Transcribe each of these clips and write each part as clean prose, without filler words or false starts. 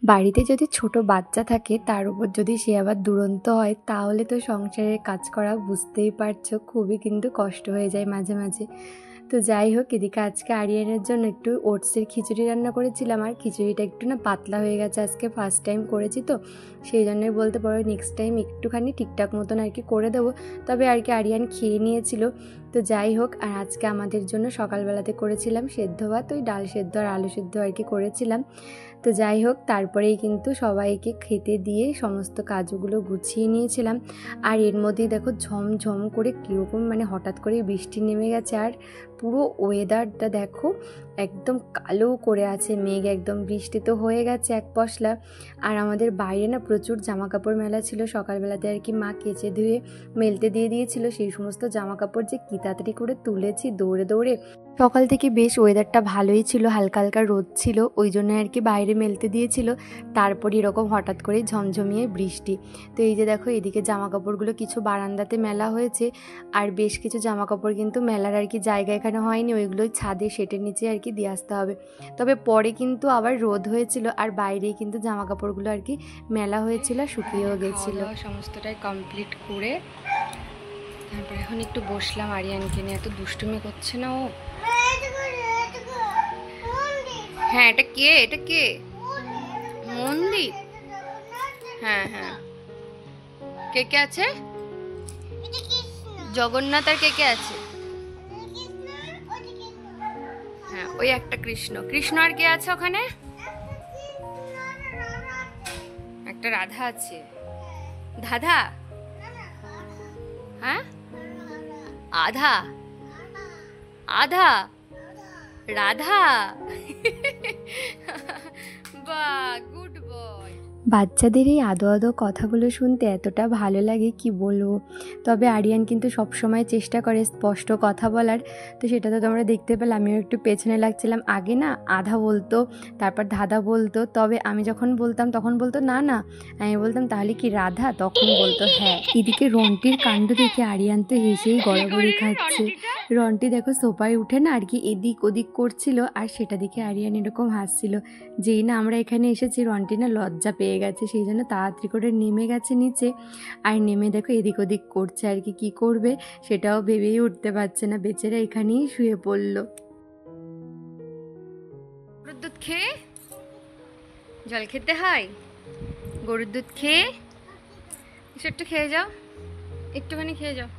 বাড়িতে যদি ছোট বাচ্চা থাকে তার উপর যদি সে আবার দুরন্ত হয় তাহলে তো সংসারের কাজ করা বুঝতেই পারছো খুবই কিন্তু কষ্ট হয়ে যায় মাঝে মাঝে। তো যাই হোক, এদিকে আজকে আরিয়ানের জন্য একটু ওটসের খিচুড়ি রান্না করেছিলাম, আর খিচুড়িটা একটু না পাতলা হয়ে গেছে, আজকে ফার্স্ট টাইম করেছি তো সেই জন্যই বলতে পারো নেক্সট টাইম একটুখানি ঠিকঠাক মতন আর কি করে দেবো। তবে আর কি আরিয়ান খেয়ে নিয়েছিল। তো যাই হোক, আর আজকে আমাদের জন্য সকালবেলাতে করেছিলাম সেদ্ধ ভাত, ওই ডাল সেদ্ধ আর আলু সেদ্ধ আর কি করেছিলাম। তো যাই হোক, তারপরেই কিন্তু সবাইকে খেতে দিয়ে সমস্ত কাজগুলো গুছিয়ে নিয়েছিলাম। আর এর মধ্যেই দেখো ঝমঝম করে কীরকম মানে হঠাৎ করে বৃষ্টি নেমে গেছে, আর পুরো ওয়েদারটা দেখো একদম কালো করে আছে মেঘ, একদম বৃষ্টি তো হয়ে গেছে এক পশলা। আর আমাদের বাইরে না প্রচুর জামা কাপড় মেলা ছিল, সকালবেলাতে আর কি মা কেচে ধুয়ে মেলতে দিয়ে দিয়েছিল। সেই সমস্ত জামা কাপড় যে কী তাড়াতাড়ি করে তুলেছি দৌড়ে দৌড়ে। সকাল থেকে বেশ ওয়েদারটা ভালোই ছিল, হালকা হালকা রোদ ছিল, ওই জন্য আর কি বাইরে মেলতে দিয়েছিল। তারপরে এরকম হঠাৎ করে ঝমঝমিয়ে বৃষ্টি। তো এই যে দেখো, এদিকে জামা কাপড়গুলো কিছু বারান্দাতে মেলা হয়েছে, আর বেশ কিছু জামা কাপড় কিন্তু মেলার আর কি জায়গা এখানে হয়নি, ওইগুলোই ছাদে শেটের নিচে আর কি দিয়ে আসতে হবে। তবে পরে কিন্তু আবার রোদ হয়েছিল, আর বাইরেই কিন্তু জামা কাপড়গুলো আর কি মেলা হয়েছিল, শুকিয়েও গেছিল। সমস্তটাই কমপ্লিট করে তারপর এখন একটু বসলাম আরিয়ানকে নিয়ে। এত দুষ্টুমি করছে না ও। হ্যাঁ, এটা কে? এটা কে? মন্দির? হ্যাঁ হ্যাঁ। কে কে আছে? জগন্নাথ। আর কে কে আছে? হ্যাঁ, ওই একটা কৃষ্ণ। কৃষ্ণ আর কে আছে ওখানে? একটা রাধা আছে। ধাধা? হ্যাঁ, আধা আধা রাধা। বাহ, গুড বয়। বাচ্চাদের এই আদো আদো কথাগুলো শুনতে এতটা ভালো লাগে কি বলবো। তবে আরিয়ান কিন্তু সবসময় চেষ্টা করে স্পষ্ট কথা বলার, তো সেটা তো তোমরা দেখতে পেলে। আমিও একটু পেছনে লাগছিলাম। আগে না আধা বলতো, তারপর ধাঁধা বলতো, তবে আমি যখন বলতাম তখন বলতো না না। আমি বলতাম তাহলে কি রাধা, তখন বলতো হ্যাঁ। এদিকে রন্টির কাণ্ড দেখে আরিয়ান তো হেসেই গড়াগড়ি খাচ্ছে। রন্টি দেখো সোফায় উঠে না আর কি এদিক ওদিক করছিল, আর সেটা দেখে আরিয়ান এরকম হাসছিল। যেই না আমরা এখানে এসেছি রন্টি না লজ্জা পেয়ে গেছে, সেই জন্য তাড়াতাড়ি করে নেমে গেছে নিচে। আর নেমে দেখো এদিক ওদিক করছে আর কি করবে সেটাও ভেবেই উঠতে পারছে না, বেচারা এখানেই শুয়ে পড়লো। গরুর দুধ খেয়ে জল খেতে হয়, গরুর দুধ খেয়ে একটু খেয়ে যাও, একটুখানি খেয়ে যাও।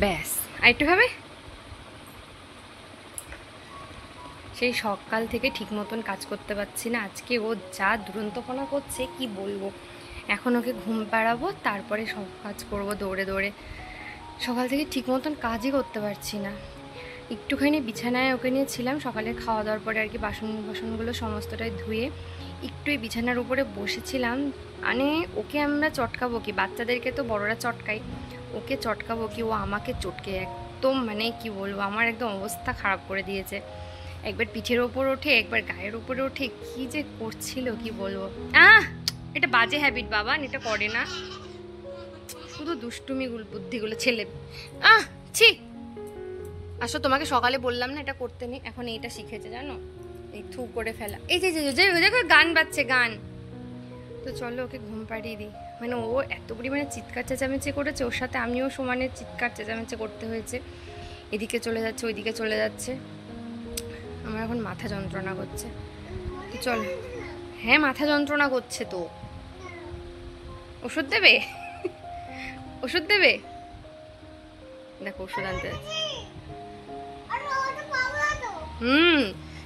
ব্যাস, আর একটু খাবে। সেই সকাল থেকে ঠিক মতন কাজ করতে পারছি না, আজকে ও যা দুরন্তপনা করছে কি বলবো। এখন ওকে ঘুম পাড়াবো, তারপরে সব কাজ করব দৌড়ে দৌড়ে। সকাল থেকে ঠিক মতন কাজই করতে পারছি না। একটুখানি বিছানায় ওকে নিয়েছিলাম সকালে খাওয়া দাওয়ার পরে আর কি, বাসনগুলো সমস্তটাই ধুয়ে একটু এই বিছানার উপরে বসেছিলাম। মানে ওকে আমরা চটকাবো কি, বাচ্চাদেরকে তো বড়রা চটকাই, ওকে চটকাবো কি ও আমাকে চটকে একদম মানে কি বলবো, আমার একদম অবস্থা খারাপ করে দিয়েছে। একবার পিঠের ওপর ওঠে, একবার গায়ের উপরে ওঠে, কি যে করছিল কি বলবো। এটা বাজে হ্যাবিট বাবা, এটা করে না, শুধু দুষ্টুমিগুলো বুদ্ধিগুলো ছেলে। ছি, আসো তোমাকে সকালে বললাম না এটা করতে নেই, এখন এইটা শিখেছে জানো, এই থু করে ফেলা। এই যে দেখো গান বাজছে, গান। তো চলো ওকে ঘুম পাড়িয়ে দিই। মানে ও এত পরিমাণে চিৎকার চেঁচামেচি করেছে, ওর সাথে আমিও সমানে চিৎকার চেঁচামেচি করতে হয়েছে। এদিকে চলে যাচ্ছে, ওইদিকে চলে যাচ্ছে, আমার এখন মাথা যন্ত্রণা করছে। তো চল। হ্যাঁ, মাথা যন্ত্রণা করছে তো। ওষুধ দেবে? ওষুধ দেবে? দেখো ওষুধ আনতে যাচ্ছে।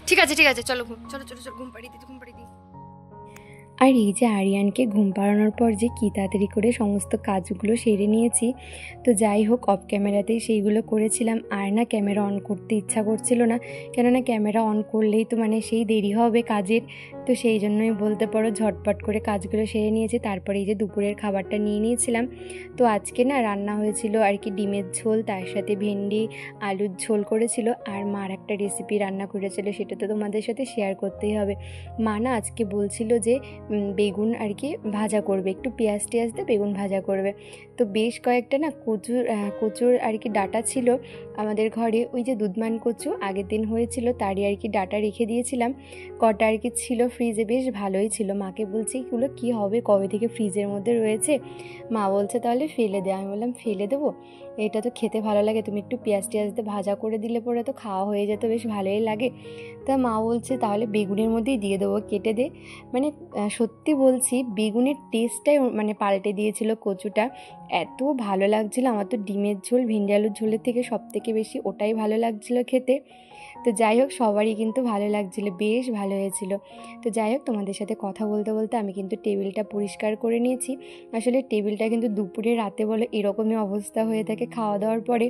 ঠিক আছে ঠিক আছে, চলো চলো চলো চলো, ঘুম পাড়িয়ে দিই, ঘুম পাড়িয়ে দিই। আর এই যে আরিয়ানকে ঘুম পাড়ানোর পর যে কী তাড়াতাড়ি করে সমস্ত কাজগুলো সেরে নিয়েছি। তো যাই হোক, অফ ক্যামেরাতেই সেইগুলো করেছিলাম। আর না ক্যামেরা অন করতে ইচ্ছা করছিল না, কেননা ক্যামেরা অন করলেই তো মানে সেই দেরি হবে কাজের। তো সেই জন্যই বলতে পারো ঝটপট করে কাজগুলো সেরে নিয়েছি। তারপরে এই যে দুপুরের খাবারটা নিয়ে নিয়েছিলাম। তো আজকে না রান্না হয়েছিল আর কি ডিমের ঝোল, তার সাথে ভেন্ডি আলুর ঝোল করেছিল, আর মার একটা রেসিপি রান্না করেছিল, সেটা তো তোমাদের সাথে শেয়ার করতেই হবে। মা না আজকে বলছিল যে বেগুন আর কি ভাজা করবে, একটু পেঁয়াজ টিয়াজ দিয়ে বেগুন ভাজা করবে। তো বেশ কয়েকটা না কচুর আর কি ডাটা ছিল আমাদের ঘরে, ওই যে দুধমান কচু আগের দিন হয়েছিল তারই আর কি ডাটা রেখে দিয়েছিলাম। কটা আর কি ছিল ফ্রিজে, বেশ ভালোই ছিল। মাকে বলছি এগুলো কী হবে, কবে থেকে ফ্রিজের মধ্যে রয়েছে। মা বলছে তাহলে ফেলে দে। আমি বললাম ফেলে দেবো, এটা তো খেতে ভালো লাগে, তুমি একটু পেঁয়াজ টিয়াজ দিয়ে ভাজা করে দিলে পরে তো খাওয়া হয়ে যেত, বেশ ভালোই লাগে। তা মা বলছে তাহলে বেগুনের মধ্যেই দিয়ে দেবো, কেটে দে। মানে সত্যি বলছি বেগুনের টেস্টটাই মানে পাল্টে দিয়েছিল কচুটা, এত ভালো লাগছিল। আমার তো ডিমের ঝোল ভেন্ডি আলুর ঝোলের থেকে সব থেকে বেশি ওটাই ভালো লাগছিল খেতে। তো যাই হোক সবারই কিন্তু ভালো লাগছিলো, বেশ ভালো হয়েছিল। তো যাই হোক তোমাদের সাথে কথা বলতে বলতে আমি কিন্তু টেবিলটা পরিষ্কার করে নিয়েছি। আসলে টেবিলটা কিন্তু দুপুরে রাতে বলে এরকমই অবস্থা হয়ে থাকে খাওয়া দাওয়ার পরে।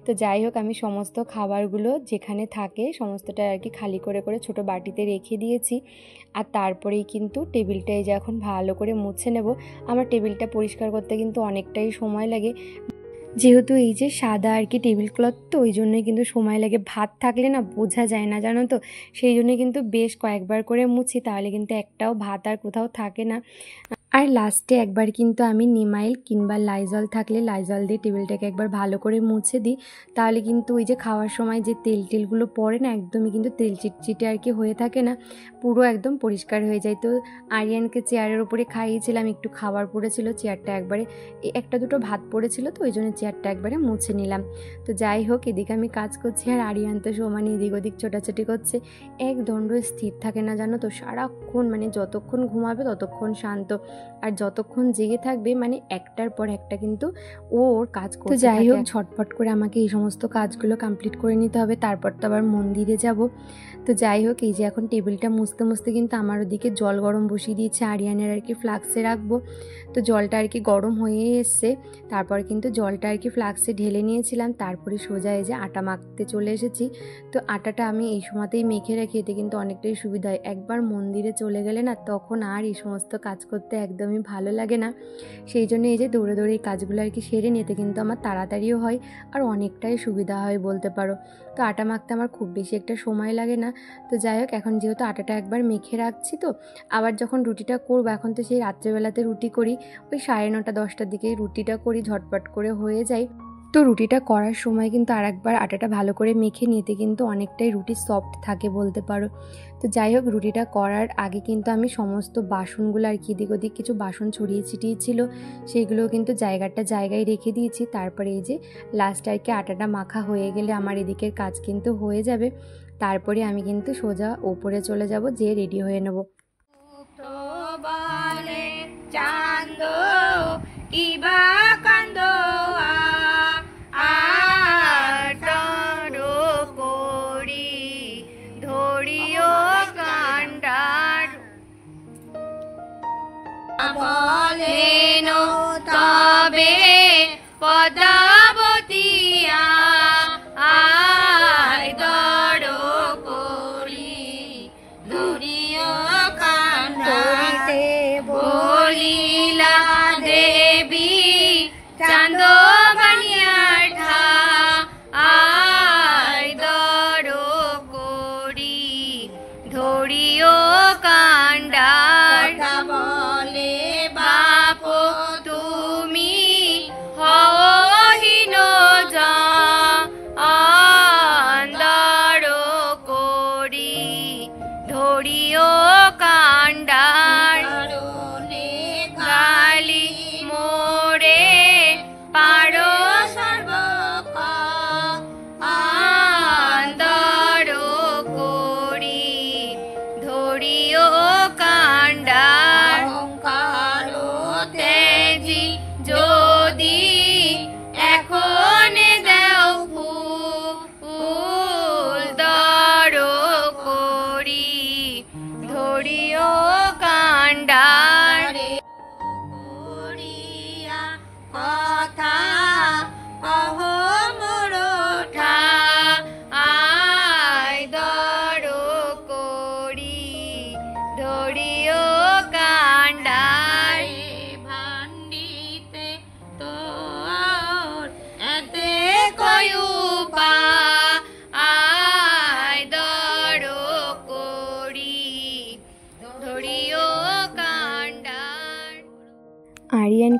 তো যাই হোক আমি সমস্ত খাবারগুলো যেখানে থাকে সমস্তটা আর কি খালি করে করে ছোটো বাটিতে রেখে দিয়েছি। আর তারপরেই কিন্তু টেবিলটাই যে এখন ভালো করে মুছে নেব। আমার টেবিলটা পরিষ্কার করতে কিন্তু অনেকটাই সময় লাগে, যেহেতু এই যে সাদা আর কি টেবিল ক্লথ, তো ওই জন্যই কিন্তু সময় লাগে। ভাত থাকলে না বোঝা যায় না জানো তো, সেই জন্যই কিন্তু বেশ কয়েকবার করে মুছি, তাহলে কিন্তু একটাও ভাত আর কোথাও থাকে না। আর লাস্টে একবার কিন্তু আমি নিমাইল কিংবা লাইজল থাকলে লাইজল দিয়ে টেবিলটাকে একবার ভালো করে মুছে দিই, তাহলে কিন্তু ওই যে খাওয়ার সময় যে তেলগুলো পড়ে না একদমই কিন্তু তেল চিটচিটে আর কি হয়ে থাকে না, পুরো একদম পরিষ্কার হয়ে যায়। তো আরিয়ানকে চেয়ারের ওপরে খাইয়েছিলাম, একটু খাবার পড়েছিল, চেয়ারটা একবারে একটা দুটো ভাত পড়েছিল, তো ওই জন্য চেয়ারটা একবারে মুছে নিলাম। তো যাই হোক এদিকে আমি কাজ করছি আর আরিয়ান তো সমানে এদিক ওদিক ছোটাছুটি করছে, এক দণ্ড স্থির থাকে না জানো তো, সারাক্ষণ মানে যতক্ষণ ঘুমাবে ততক্ষণ শান্ত, আর যতক্ষণ জেগে থাকবে মানে একটার পর একটা কিন্তু ওর কাজ করতে। তো যাই হোক ঝটপট করে আমাকে এই সমস্ত কাজগুলো কমপ্লিট করে নিতে হবে, তারপর তো আবার মন্দিরে যাব। তো যাই হোক এই যে এখন টেবিলটা মুছতে মুছতে কিন্তু আমার ওদিকে জল গরম বসিয়ে দিয়েছে, আরিয়ানের আর কি ফ্লাক্সে রাখবো। তো জলটা আর কি গরম হয়ে এসছে, তারপর কিন্তু জলটা আর কি ফ্লাক্সে ঢেলে নিয়েছিলাম, তারপরে সোজা এই যে আটা মাখতে চলে এসেছি। তো আটাটা আমি এই সময়তেই মেখে রাখি, এতে কিন্তু অনেকটাই সুবিধা হয়। একবার মন্দিরে চলে গেলে না তখন আর এই সমস্ত কাজ করতে একদমই ভালো লাগে না, সেই জন্য এই যে দৌড়ে দৌড়ে এই কাজগুলো আর কি সেরে নিতে কিন্তু আমার তাড়াতাড়িও হয় আর অনেকটাই সুবিধা হয় বলতে পারো। তো আটা মাখতে আমার খুব বেশি একটা সময় লাগে না। তো যাই হোক এখন যেহেতু আটাটা একবার মেখে রাখছি, তো আবার যখন রুটিটা করবো, এখন তো সেই রাত্রেবেলাতে রুটি করি, ওই 9:30 10টার দিকেই রুটিটা করি, ঝটপট করে হয়ে যায়। তো রুটিটা করার সময় কিন্তু আরেকবার আটাটা ভালো করে মেখে নিতে কিন্তু অনেকটাই রুটি সফট থাকে বলতে পারো। তো যাই হোক রুটিটা করার আগে কিন্তু আমি সমস্ত বাসনগুলো আর কি এদিক ওদিক কিছু বাসন ছড়িয়ে ছিটিয়ে ছিল, সেইগুলো কিন্তু জায়গায় রেখে দিয়েছি। তারপরে এই যে লাস্ট আর কি আটাটা মাখা হয়ে গেলে আমার এদিকের কাজ কিন্তু হয়ে যাবে, তারপরে আমি কিন্তু সোজা ওপরে চলে যাব, যেয়ে রেডি হয়ে নেব। চাঁদ কিবা কান্দ করি ধরিও কান্ডার বলেন তবে পদাবতিয়া আয় দর করি ধরিও কান্ডারিতে বলিলা দেবী চাঁদ বানিয়াঠা আয় দর করি ধরিও কান্ডার বলে বাপ তুমি হীন আন্দর করি ধরিও কান্ডার গালি মোরে পা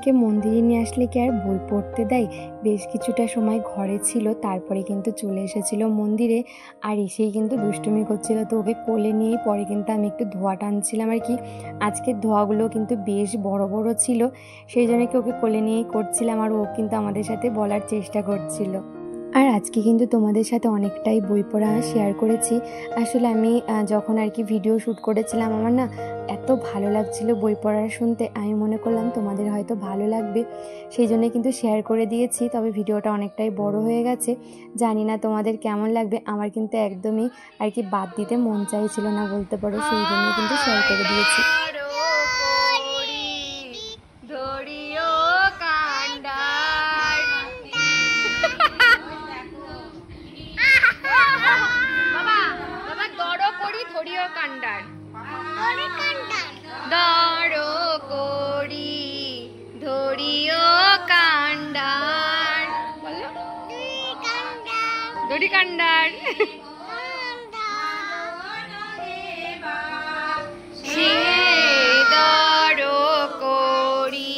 মেয়েকে মন্দিরে নিয়ে আসলে কি আর বই পড়তে দেয়? বেশ কিছুটা সময় ঘরে ছিল, তারপরে কিন্তু চলে এসেছিল মন্দিরে। আর এসেই কিন্তু দুষ্টুমি করছিল, তো ওকে কোলে নিয়েই পরে কিন্তু আমি একটু ধোয়া টানছিলাম আর কি। আজকের ধোয়াগুলো কিন্তু বেশ বড় বড় ছিল, সেই জন্য কি ওকে কোলে নিয়েই করছিলাম, আর ও কিন্তু আমাদের সাথে বলার চেষ্টা করছিল। আর আজকে কিন্তু তোমাদের সাথে অনেকটাই বই পড়া শেয়ার করেছি। আসলে আমি যখন আর কি ভিডিও শ্যুট করেছিলাম, আমার না এত ভালো লাগছিল বই পড়া শুনতে, আমি মনে করলাম তোমাদের হয়তো ভালো লাগবে, সেই জন্য কিন্তু শেয়ার করে দিয়েছি। তবে ভিডিওটা অনেকটাই বড় হয়ে গেছে, জানি না তোমাদের কেমন লাগবে। আমার কিন্তু একদমই আর কি বাদ দিতে মন চাইছিল না বলতে পারো, সেই জন্য কিন্তু শেয়ার করে দিয়েছি। কান্ডার দড় করি ধরিও কান্ডার, বলো দড়ি কান্ডার সে দড় করি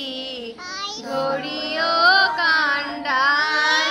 ধরিও কান্ডার।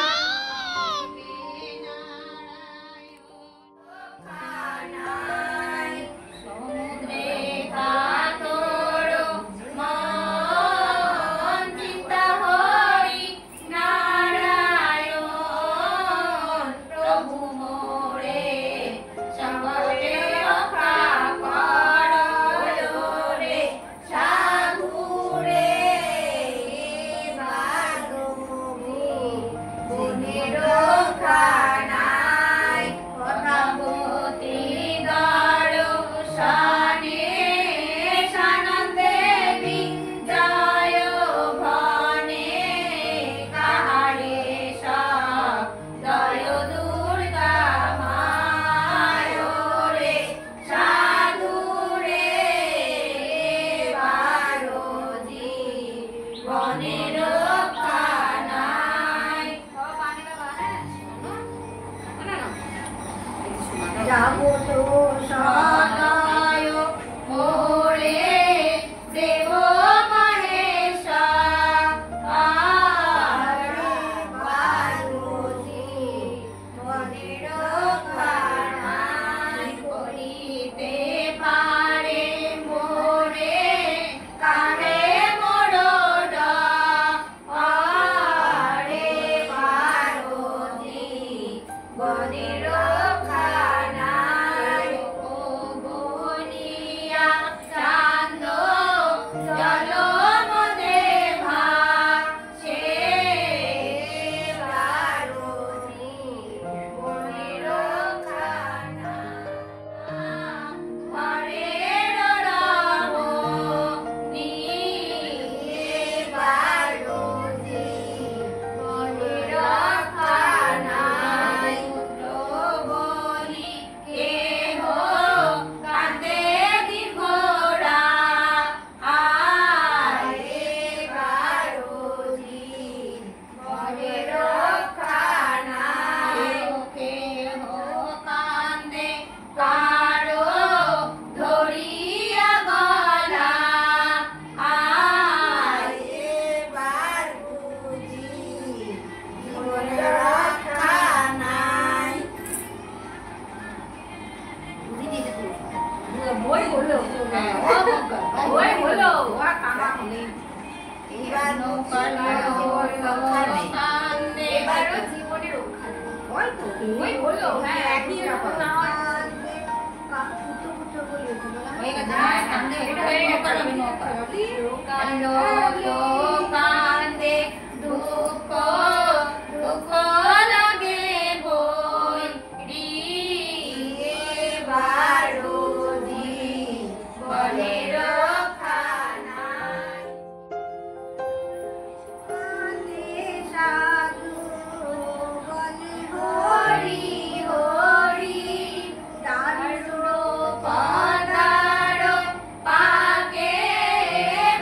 পাকে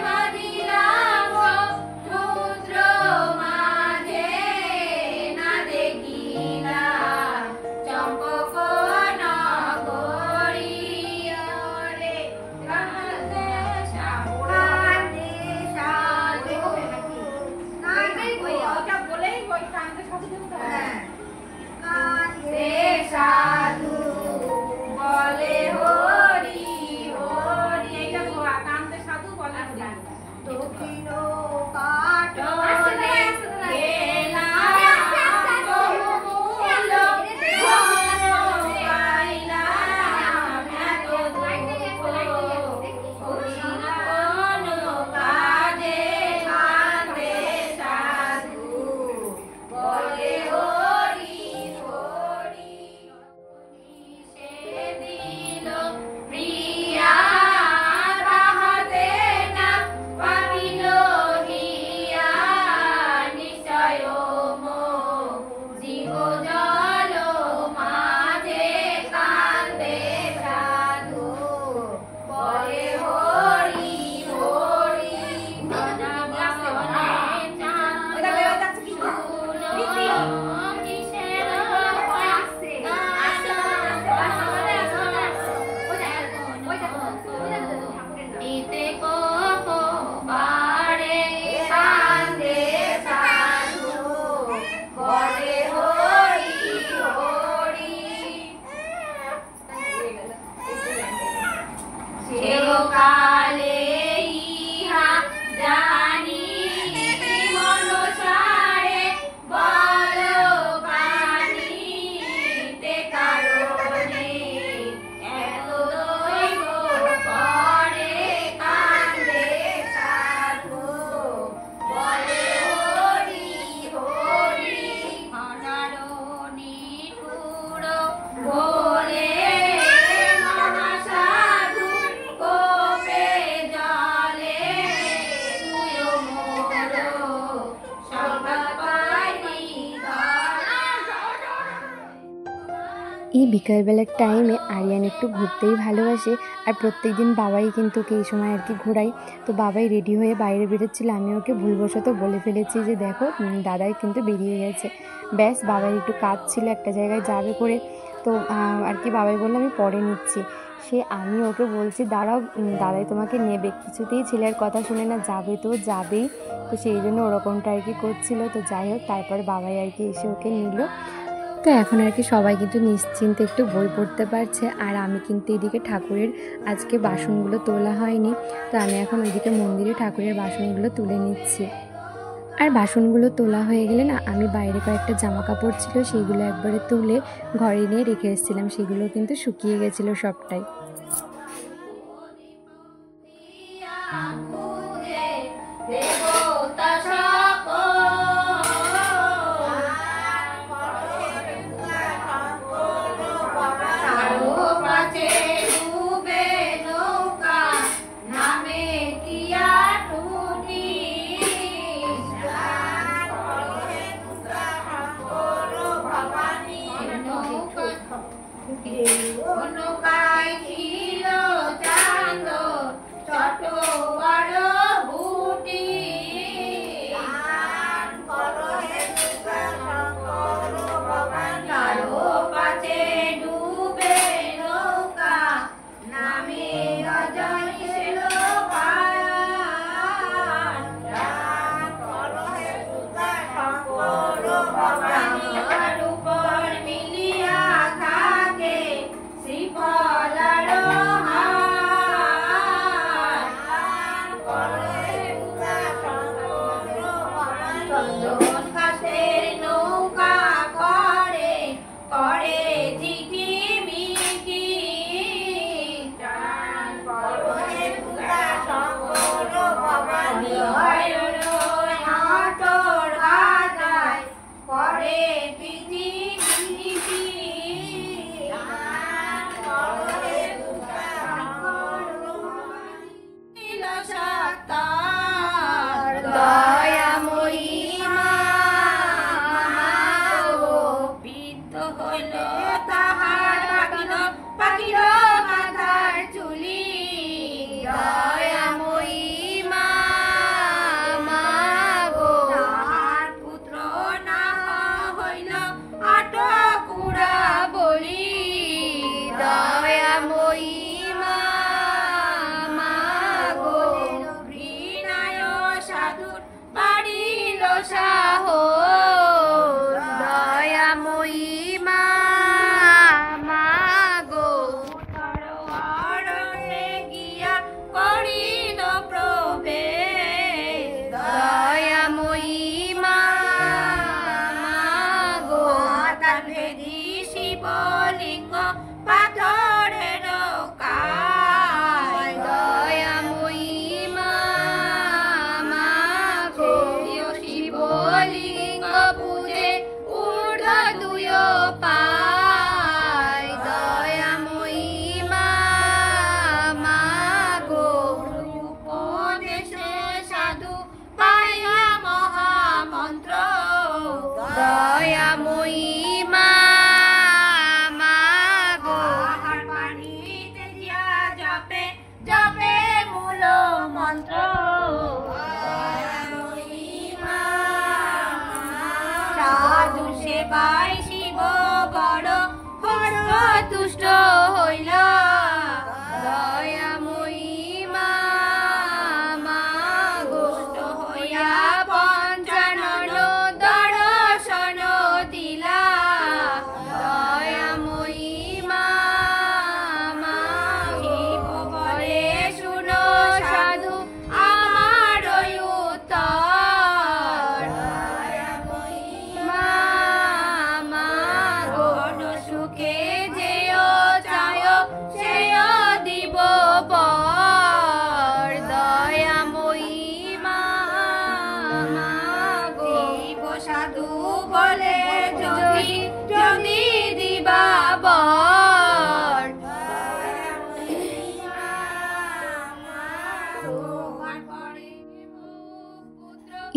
মদিনা এই বিকালবেলার টাইমে আরিয়ান একটু ঘুরতেই ভালোবাসে, আর প্রত্যেকদিন বাবাই কিন্তু ওকে এই সময় আর কি ঘোরায়। তো বাবাই রেডি হয়ে বাইরে বেরোচ্ছিল, আমি ওকে ভুলবশত বলে ফেলেছি যে দেখো দাদাই কিন্তু বেরিয়ে গেছে। ব্যাস, বাবার একটু কাজ ছিল, একটা জায়গায় যাবে করে। তো আর কি বাবাই বললো আমি পরে নিচ্ছি। আমি ওকে বলছি দাঁড়াও, দাদাই তোমাকে নেবে। কিছুতেই ছেলের কথা শুনে না, যাবে তো যাবেই। তো সেই জন্য ওরকমটা আর কি করছিল। তো যাই হোক, তারপর বাবাই আর কি এসে ওকে নিল। তো এখন আর কি সবাই কিন্তু নিশ্চিন্তে একটু বই পড়তে পারছে, আর আমি কিন্তু এদিকে ঠাকুরের আজকে বাসনগুলো তোলা হয়নি। তো আমি এখন ওইদিকে মন্দিরে ঠাকুরের বাসনগুলো তুলে নিচ্ছি। আর বাসনগুলো তোলা হয়ে গেলে না, আমি বাইরে কয়েকটা জামা কাপড় ছিল সেইগুলো একবারে তুলে ঘরে নিয়ে রেখে এসেছিলাম, সেগুলো কিন্তু শুকিয়ে গেছিলো সবটাই।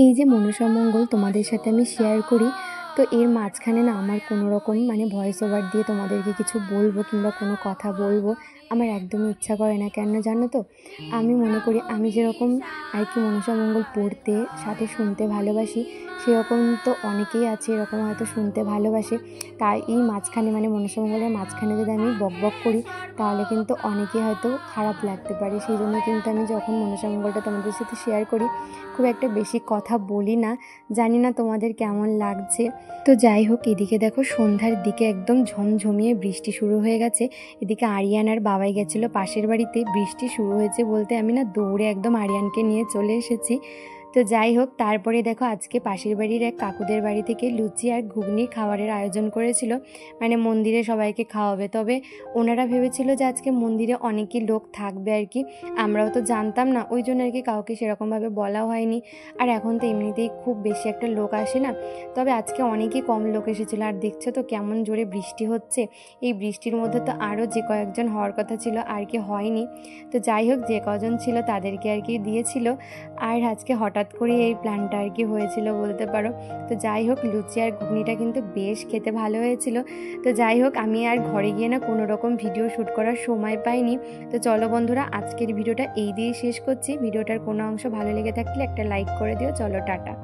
এই যে মনসামঙ্গল তোমাদের সাথে আমি শেয়ার করি, তো এর মাঝখানে না আমার কোনো রকম মানে ভয়েস ওভার দিয়ে তোমাদেরকে কিছু বলবো কিংবা কোনো কথা বলবো আমার একদমই ইচ্ছা করে না। কেন জানো তো, আমি মনে করি আমি যেরকম আর কি মনসামঙ্গল পড়তে সাথে শুনতে ভালোবাসি, সেরকম তো অনেকেই আছে এরকম হয়তো শুনতে ভালোবাসে। তাই এই মাঝখানে মানে মনসামঙ্গলের মাঝখানে যদি আমি বকবক করি তাহলে কিন্তু অনেকেই হয়তো খারাপ লাগতে পারে। সেই জন্য কিন্তু আমি যখন মনসামঙ্গলটা তোমাদের সাথে শেয়ার করি খুব একটা বেশি কথা বলি না। জানি না তোমাদের কেমন লাগছে। তো যাই হোক, এদিকে দেখো সন্ধ্যার দিকে একদম ঝমঝমিয়ে বৃষ্টি শুরু হয়ে গেছে। এদিকে আরিয়ানার বাবাই গেছিলো পাশের বাড়িতে, বৃষ্টি শুরু হয়েছে বলতে আমি না দৌড়ে একদম আরিয়ানকে নিয়ে চলে এসেছি। তো যাই হোক, তারপরে দেখো আজকে পাশের বাড়ির এক কাকুদের বাড়ি থেকে লুচি আর ঘুগনি খাবারের আয়োজন করেছিল, মানে মন্দিরে সবাইকে খাওয়াবে। তবে ওনারা ভেবেছিল যে আজকে মন্দিরে অনেকই লোক থাকবে আর কি, আমরাও তো জানতাম না, ওই জন্য আর কি কাউকে সেরকমভাবে বলাও হয়নি। আর এখন তো এমনিতেই খুব বেশি একটা লোক আসে না, তবে আজকে অনেকই কম লোক এসেছিলো। আর দেখছো তো কেমন জোরে বৃষ্টি হচ্ছে, এই বৃষ্টির মধ্যে তো আরও যে কয়েকজন হওয়ার কথা ছিল আর কি হয়নি। তো যাই হোক, যে কজন ছিল তাদেরকে আর কি দিয়েছিল। আর আজকে হঠাৎ করে এই প্ল্যানটা আর কি হয়েছিল বলতে পারো। তো যাই হোক, লুচি আর ঘুগনিটা কিন্তু বেশ খেতে ভালো হয়েছিল। তো যাই হোক, আমি আর ঘরে গিয়ে না কোনো রকম ভিডিও শ্যুট করার সময় পাইনি। তো চলো বন্ধুরা, আজকের ভিডিওটা এই দিয়েই শেষ করছি। ভিডিওটার কোনো অংশ ভালো লেগে থাকলে একটা লাইক করে দিও। চলো টাটা।